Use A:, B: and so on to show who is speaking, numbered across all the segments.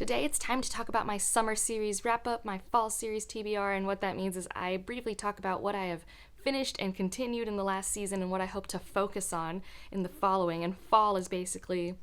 A: Today it's time to talk about my summer series wrap up, my fall series TBR, and what that means is I briefly talk about what I have finished and continued in the last season and what I hope to focus on in the following. And fall is basically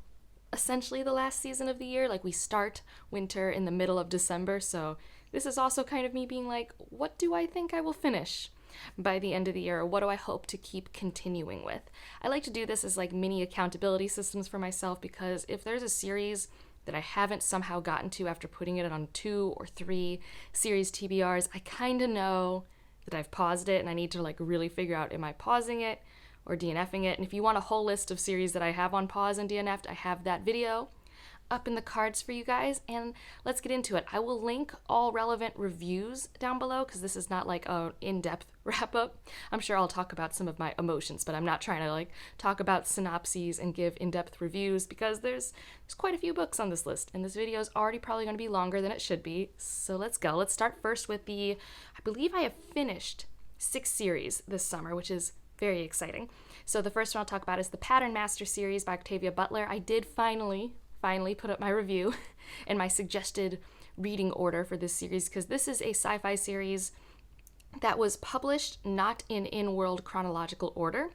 A: essentially the last season of the year. Like, we start winter in the middle of December, so this is also kind of me being like, what do I think I will finish by the end of the year, or what do I hope to keep continuing with? I like to do this as like mini accountability systems for myself, because if there's a series that I haven't somehow gotten to after putting it on 2 or 3 series TBRs, I kind of know that I've paused it and I need to like really figure out, am I pausing it or DNFing it? And if you want a whole list of series that I have on pause and DNF'd, I have that video up in the cards for you guys, and let's get into it. I will link all relevant reviews down below because this is not like an in-depth wrap up. I'm sure I'll talk about some of my emotions, but I'm not trying to like talk about synopses and give in-depth reviews because there's quite a few books on this list, and this video is already probably going to be longer than it should be. So let's go. Let's start first with I believe I have finished 6 series this summer, which is very exciting. So the first one I'll talk about is the Pattern Master series by Octavia Butler. I did finally put up my review and my suggested reading order for this series, because this is a sci-fi series that was published not in world chronological order,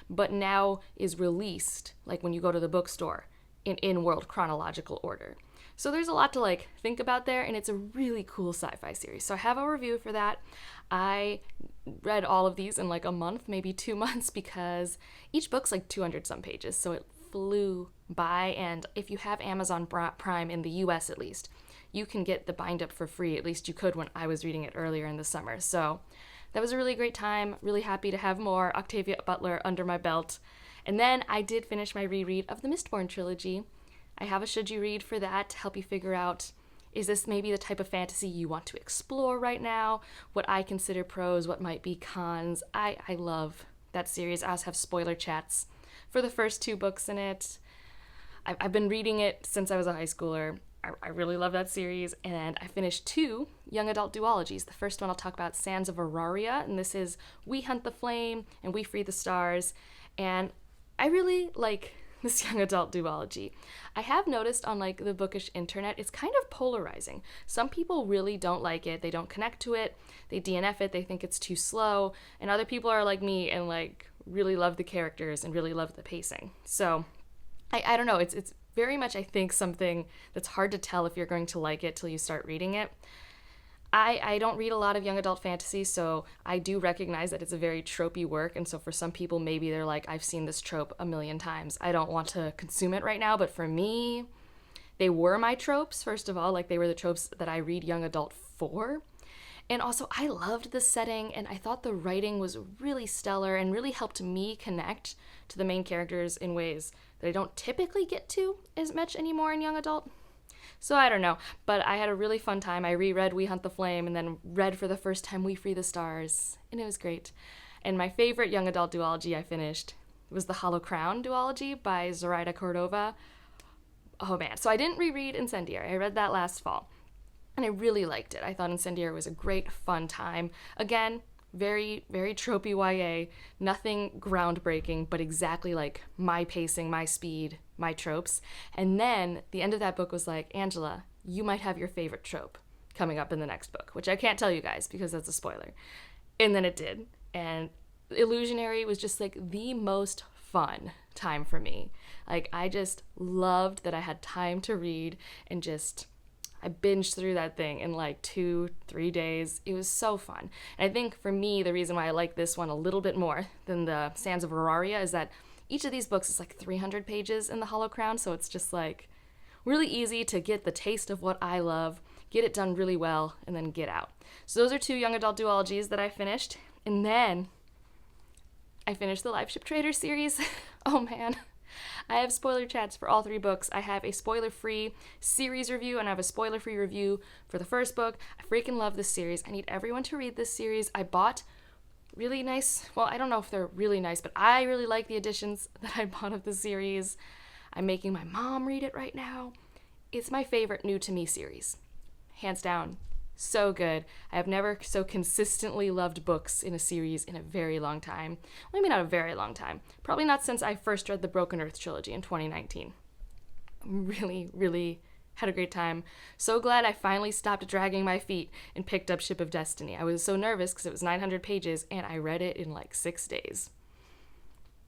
A: but now is released, like when you go to the bookstore, in world chronological order. So there's a lot to like think about there, and it's a really cool sci-fi series. So I have a review for that. I read all of these in like a month, maybe 2 months, because each book's like 200 some pages, so it flew by. And if you have Amazon Prime in the US at least, you can get the bind up for free. At least you could when I was reading it earlier in the summer. So that was a really great time. Really happy to have more Octavia Butler under my belt. And then I did finish my reread of the Mistborn trilogy. I have a should you read for that to help you figure out, is this maybe the type of fantasy you want to explore right now? What I consider pros, what might be cons. I love that series. I also have spoiler chats for the first 2 books in it. I've been reading it since I was a high schooler. I really love that series, and I finished 2 young adult duologies. The first one I'll talk about, Sands of Auraria, and this is We Hunt the Flame and We Free the Stars, and I really like this young adult duology. I have noticed on like the bookish internet, it's kind of polarizing. Some people really don't like it, they don't connect to it, they DNF it, they think it's too slow, and other people are like me and like really love the characters and really love the pacing. So I don't know, it's very much, I think, something that's hard to tell if you're going to like it till you start reading it. I don't read a lot of young adult fantasy, so I do recognize that it's a very tropey work, and so for some people maybe they're like, I've seen this trope a million times, I don't want to consume it right now. But for me, they were my tropes, first of all, like they were the tropes that I read young adult for. And also, I loved the setting, and I thought the writing was really stellar and really helped me connect to the main characters in ways that I don't typically get to as much anymore in young adult. So I don't know, but I had a really fun time. I reread We Hunt the Flame and then read for the first time We Free the Stars, and it was great. And my favorite young adult duology I finished was the Hollow Crown duology by Zoraida Cordova. Oh man, so I didn't reread Incendiary. I read that last fall, and I really liked it. I thought Incendiary was a great, fun time. Again, very, very tropey YA, nothing groundbreaking, but exactly like my pacing, my speed, my tropes. And then the end of that book was like, Angela, you might have your favorite trope coming up in the next book, which I can't tell you guys because that's a spoiler. And then it did. And Illusionary was just like the most fun time for me. Like, I just loved that I had time to read, and I binged through that thing in like 2-3 days. It was so fun. And I think for me, the reason why I like this one a little bit more than the Sands of Auraria is that each of these books is like 300 pages in the Hollow Crown, so it's just like really easy to get the taste of what I love, get it done really well, and then get out. So those are 2 young adult duologies that I finished. And then I finished the Live Ship Trader series. Oh man. I have spoiler chats for all 3 books. I have a spoiler-free series review, and I have a spoiler-free review for the first book. I freaking love this series. I need everyone to read this series. I bought really nice, well, I don't know if they're really nice, but I really like the editions that I bought of the series. I'm making my mom read it right now. It's my favorite new to me series. Hands down. So good. I have never so consistently loved books in a series in a very long time. Well, maybe not a very long time. Probably not since I first read the Broken Earth trilogy in 2019. I'm really, really Had a great time. So glad I finally stopped dragging my feet and picked up Ship of Destiny. I was so nervous because it was 900 pages and I read it in like 6 days.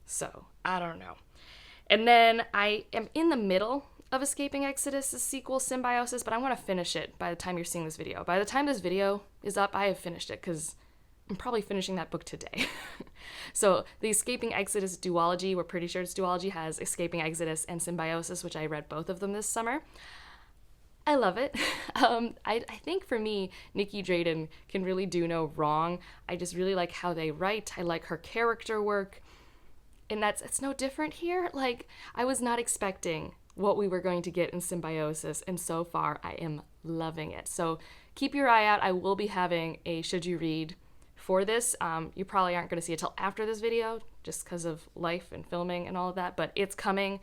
A: So, I don't know. And then I am in the middle of Escaping Exodus, the sequel, Symbiosis, but I want to finish it by the time you're seeing this video. By the time this video is up, I have finished it because I'm probably finishing that book today. So the Escaping Exodus duology, we're pretty sure it's duology, has Escaping Exodus and Symbiosis, which I read both of them this summer. I love it. I think for me, Nikki Drayden can really do no wrong. I just really like how they write. I like her character work. And it's no different here. Like, I was not expecting what we were going to get in Symbiosis, and so far I am loving it. So keep your eye out. I will be having a Should You Read for this. You probably aren't going to see it till after this video, just because of life and filming and all of that, but it's coming.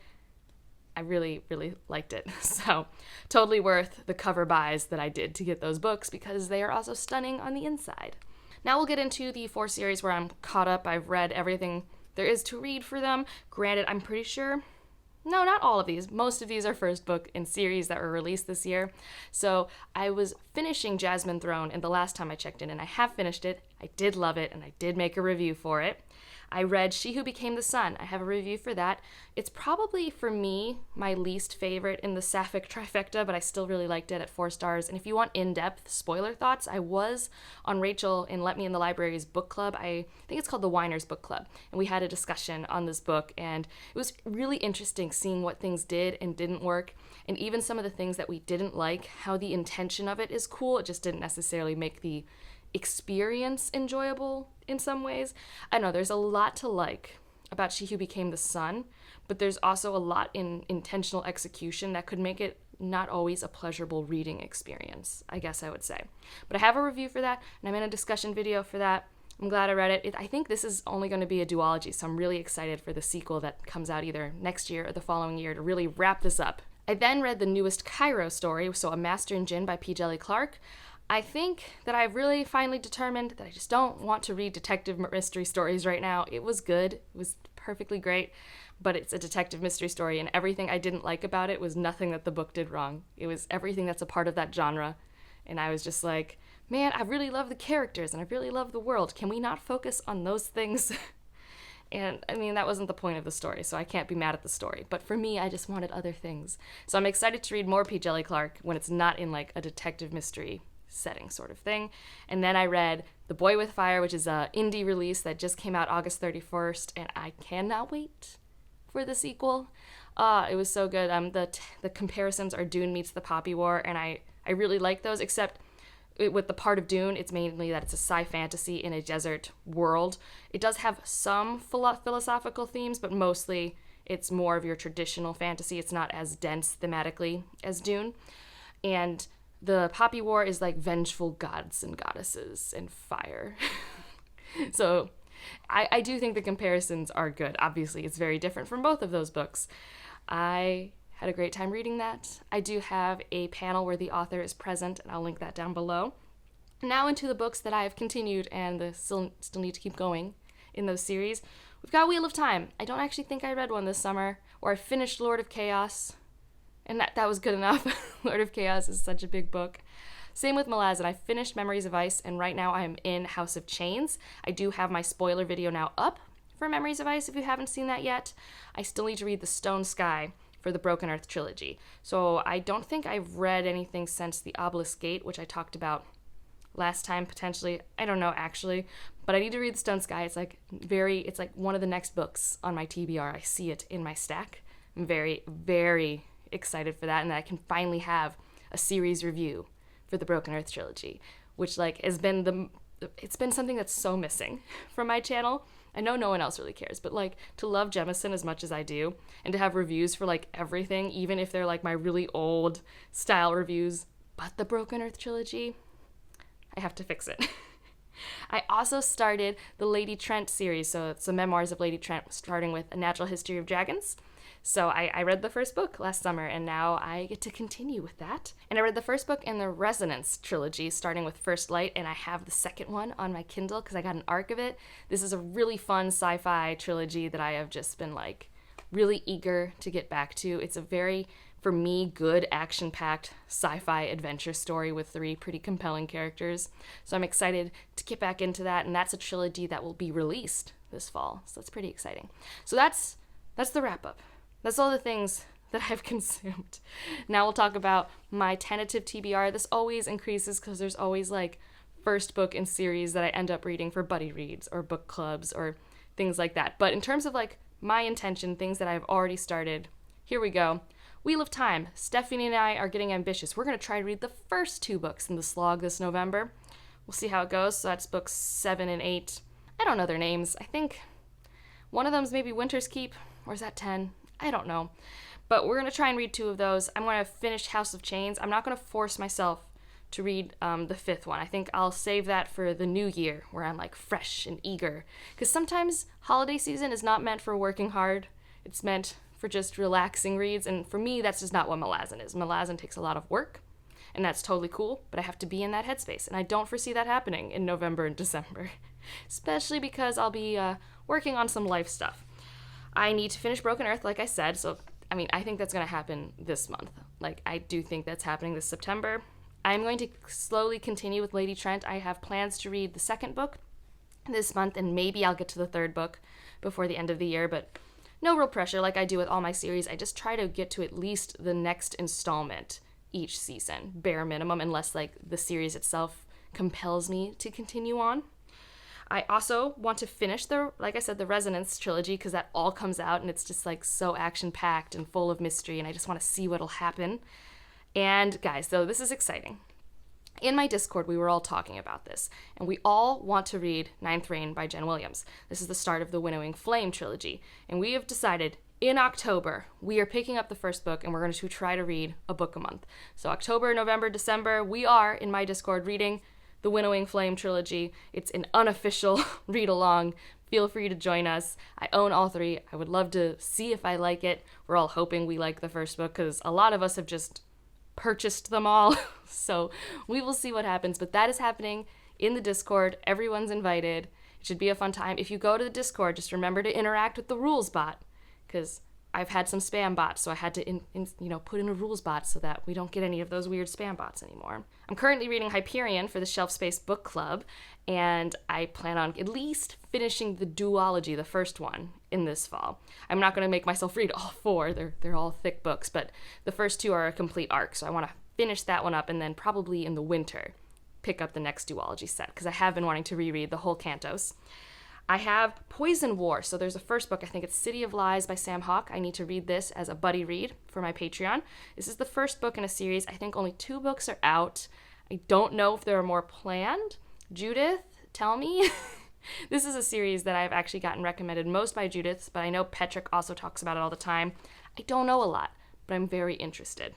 A: I really, really liked it. So totally worth the cover buys that I did to get those books because they are also stunning on the inside. Now we'll get into the 4 series where I'm caught up. I've read everything there is to read for them. Granted, I'm pretty sure, no, not all of these. Most of these are first book in series that were released this year. So I was finishing Jasmine Throne, and the last time I checked in, and I have finished it. I did love it, and I did make a review for it. I read She Who Became the Sun. I have a review for that. It's probably, for me, my least favorite in the Sapphic trifecta, but I still really liked it at 4 stars. And if you want in-depth spoiler thoughts, I was on Rachel in Let Me in the Library's book club. I think it's called the Winers Book Club. And we had a discussion on this book, and it was really interesting seeing what things did and didn't work, and even some of the things that we didn't like, how the intention of it is cool. It just didn't necessarily make the experience enjoyable in some ways. I know there's a lot to like about She Who Became the Sun, but there's also a lot in intentional execution that could make it not always a pleasurable reading experience, I guess I would say. But I have a review for that, and I'm in a discussion video for that. I'm glad I read it. I think this is only going to be a duology, so I'm really excited for the sequel that comes out either next year or the following year to really wrap this up. I then read the newest Cairo story, so A Master in Djinn by P. Djeli Clark. I think that I've really finally determined that I just don't want to read detective mystery stories right now. It was good. It was perfectly great, but it's a detective mystery story, and everything I didn't like about it was nothing that the book did wrong. It was everything that's a part of that genre, and I was just like, man, I really love the characters, and I really love the world. Can we not focus on those things? And, I mean, that wasn't the point of the story, so I can't be mad at the story. But for me, I just wanted other things. So I'm excited to read more P. Djeli Clark when it's not in, like, a detective mystery setting sort of thing. And then I read The Boy with Fire, which is a indie release that just came out August 31st, and I cannot wait for the sequel. It was so good. The comparisons are Dune meets the Poppy War, and I really like those, except with the part of Dune, it's mainly that it's a sci-fantasy in a desert world. It does have some philosophical themes, but mostly it's more of your traditional fantasy. It's not as dense thematically as Dune. And the Poppy War is like vengeful gods and goddesses and fire. So I do think the comparisons are good. Obviously, it's very different from both of those books. I had a great time reading that. I do have a panel where the author is present, and I'll link that down below. Now into the books that I have continued and still need to keep going in those series. We've got Wheel of Time. I don't actually think I read one this summer, or I finished Lord of Chaos, and that was good enough. Lord of Chaos is such a big book. Same with Malazan. I finished Memories of Ice, and right now I am in House of Chains. I do have my spoiler video now up for Memories of Ice if you haven't seen that yet. I still need to read The Stone Sky for the Broken Earth trilogy. So I don't think I've read anything since The Obelisk Gate, which I talked about last time, potentially. I don't know, actually. But I need to read The Stone Sky. It's like one of the next books on my TBR. I see it in my stack. I'm very, very excited for that, and that I can finally have a series review for the Broken Earth trilogy, which has been it's been something that's so missing from my channel. I know no one else really cares, but to love Jemison as much as I do, and to have reviews for everything, even if they're my really old style reviews, but the Broken Earth trilogy, I have to fix it. I also started the Lady Trent series, so it's the memoirs of Lady Trent, starting with A Natural History of Dragons. So I read the first book last summer, and now I get to continue with that. And I read the first book in the Resonance trilogy, starting with First Light, and I have the second one on my Kindle because I got an arc of it. This is a really fun sci-fi trilogy that I have just been really eager to get back to. It's a very for me, good action-packed sci-fi adventure story with 3 pretty compelling characters. So I'm excited to get back into that, and that's a trilogy that will be released this fall. So that's pretty exciting. So that's the wrap-up. That's all the things that I've consumed. Now we'll talk about my tentative TBR. This always increases because there's always like first book in series that I end up reading for buddy reads or book clubs or things like that. But in terms of like my intention, things that I've already started, here we go. Wheel of Time. Stephanie and I are getting ambitious. We're going to try to read the first 2 books in the slog this November. We'll see how it goes. So that's books 7 and 8. I don't know their names. I think one of them's maybe Winter's Keep, or is that 10? I don't know. But we're going to try and read 2 of those. I'm going to finish House of Chains. I'm not going to force myself to read the 5th one. I think I'll save that for the new year where I'm like fresh and eager. Because sometimes holiday season is not meant for working hard. It's meant for just relaxing reads, and for me, that's just not what Malazan is. Malazan takes a lot of work, and that's totally cool, but I have to be in that headspace, and I don't foresee that happening in November and December, especially because I'll be working on some life stuff. I need to finish Broken Earth, like I said, so, I think that's going to happen this month. Like, I do think that's happening this September. I'm going to slowly continue with Lady Trent. I have plans to read the 2nd book this month, and maybe I'll get to the 3rd book before the end of the year, but no real pressure like I do with all my series. I just try to get to at least the next installment each season, bare minimum, unless like the series itself compels me to continue on. I also want to finish the Resonance trilogy, because that all comes out and it's just like so action-packed and full of mystery, and I just want to see what'll happen. And guys, though, this is exciting. In my Discord, we were all talking about this, and we all want to read Ninth Reign by Jen Williams. This is the start of the Winnowing Flame trilogy, and we have decided in October, we are picking up the first book, and we're going to try to read a book a month. So October, November, December, we are, in my Discord, reading the Winnowing Flame trilogy. It's an unofficial read-along. Feel free to join us. I own all 3. I would love to see if I like it. We're all hoping we like the first book, because a lot of us have just purchased them all, so we will see what happens, but that is happening in the Discord. Everyone's invited. It should be a fun time. If you go to the Discord, just remember to interact with the rules bot, because I've had some spam bots, so I had to put in a rules bot so that we don't get any of those weird spam bots anymore. I'm currently reading Hyperion for the Shelf Space Book Club, and I plan on at least finishing the duology, the first one, in this fall. I'm not going to make myself read all 4. They're all thick books, but the first 2 are a complete arc, so I want to finish that one up, and then probably in the winter pick up the next duology set, because I have been wanting to reread the whole Cantos. I have Poison War, so there's a first book, I think it's City of Lies by Sam Hawke. I need to read this as a buddy read for my Patreon. This is the first book in a series. I think only 2 books are out. I don't know if there are more planned. Judith, tell me. This is a series that I've actually gotten recommended most by Judith, but I know Petrick also talks about it all the time. I don't know a lot, but I'm very interested.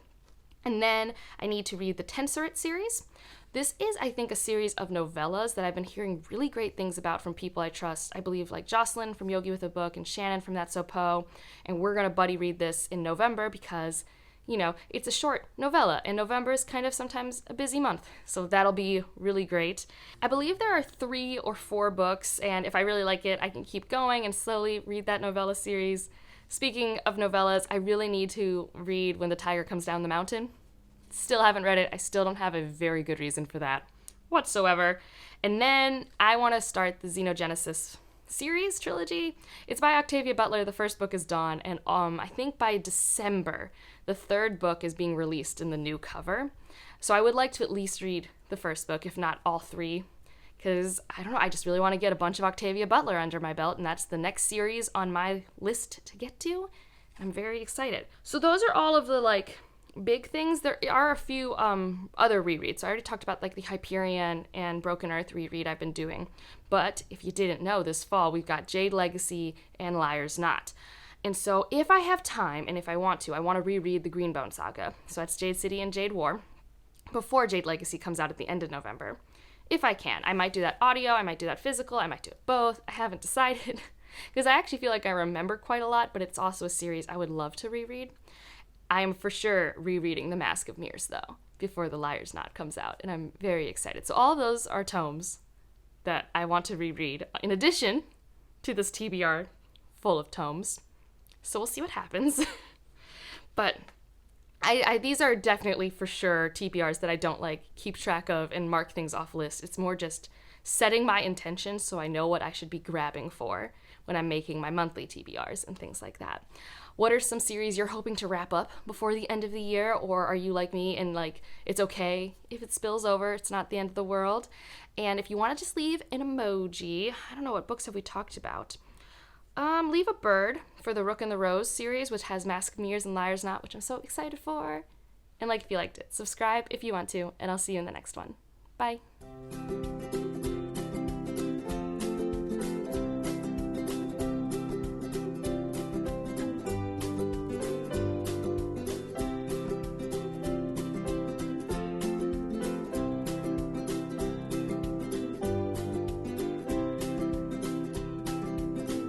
A: And then I need to read the Tenserate series. This is, I think, a series of novellas that I've been hearing really great things about from people I trust. I believe like Jocelyn from Yogi with a Book and Shannon from That's So Poe. And we're going to buddy read this in November because, it's a short novella, and November is kind of sometimes a busy month. So that'll be really great. I believe there are 3 or 4 books, and if I really like it, I can keep going and slowly read that novella series. Speaking of novellas, I really need to read When the Tiger Comes Down the Mountain. Still haven't read it. I still don't have a very good reason for that whatsoever. And then I want to start the Xenogenesis series trilogy. It's by Octavia Butler. The first book is Dawn, and I think by December, the 3rd book is being released in the new cover. So I would like to at least read the first book, if not all 3, because, I don't know, I just really want to get a bunch of Octavia Butler under my belt, and that's the next series on my list to get to. I'm very excited. So those are all of the, big things. There are a few other rereads. So I already talked about the Hyperion and Broken Earth reread I've been doing. But if you didn't know, this fall we've got Jade Legacy and Liar's Knot. And so if I have time and if I want to reread the Greenbone saga. So that's Jade City and Jade War before Jade Legacy comes out at the end of November. If I can. I might do that audio, I might do that physical, I might do it both. I haven't decided because I actually feel like I remember quite a lot, but it's also a series I would love to reread. I am for sure rereading The Mask of Mirrors, though, before The Liar's Knot comes out, and I'm very excited. So all of those are tomes that I want to reread, in addition to this TBR full of tomes. So we'll see what happens. But These are definitely for sure TBRs that I don't like keep track of and mark things off lists. It's more just setting my intentions so I know what I should be grabbing for when I'm making my monthly TBRs and things like that. What are some series you're hoping to wrap up before the end of the year, or are you like me and like it's okay if it spills over, it's not the end of the world? And if you want to just leave an emoji, I don't know, what books have we talked about? Leave a bird for the Rook and the Rose series, which has Mask of Mirrors and Liar's Knot, which I'm so excited for. And like if you liked it. Subscribe if you want to, and I'll see you in the next one. Bye.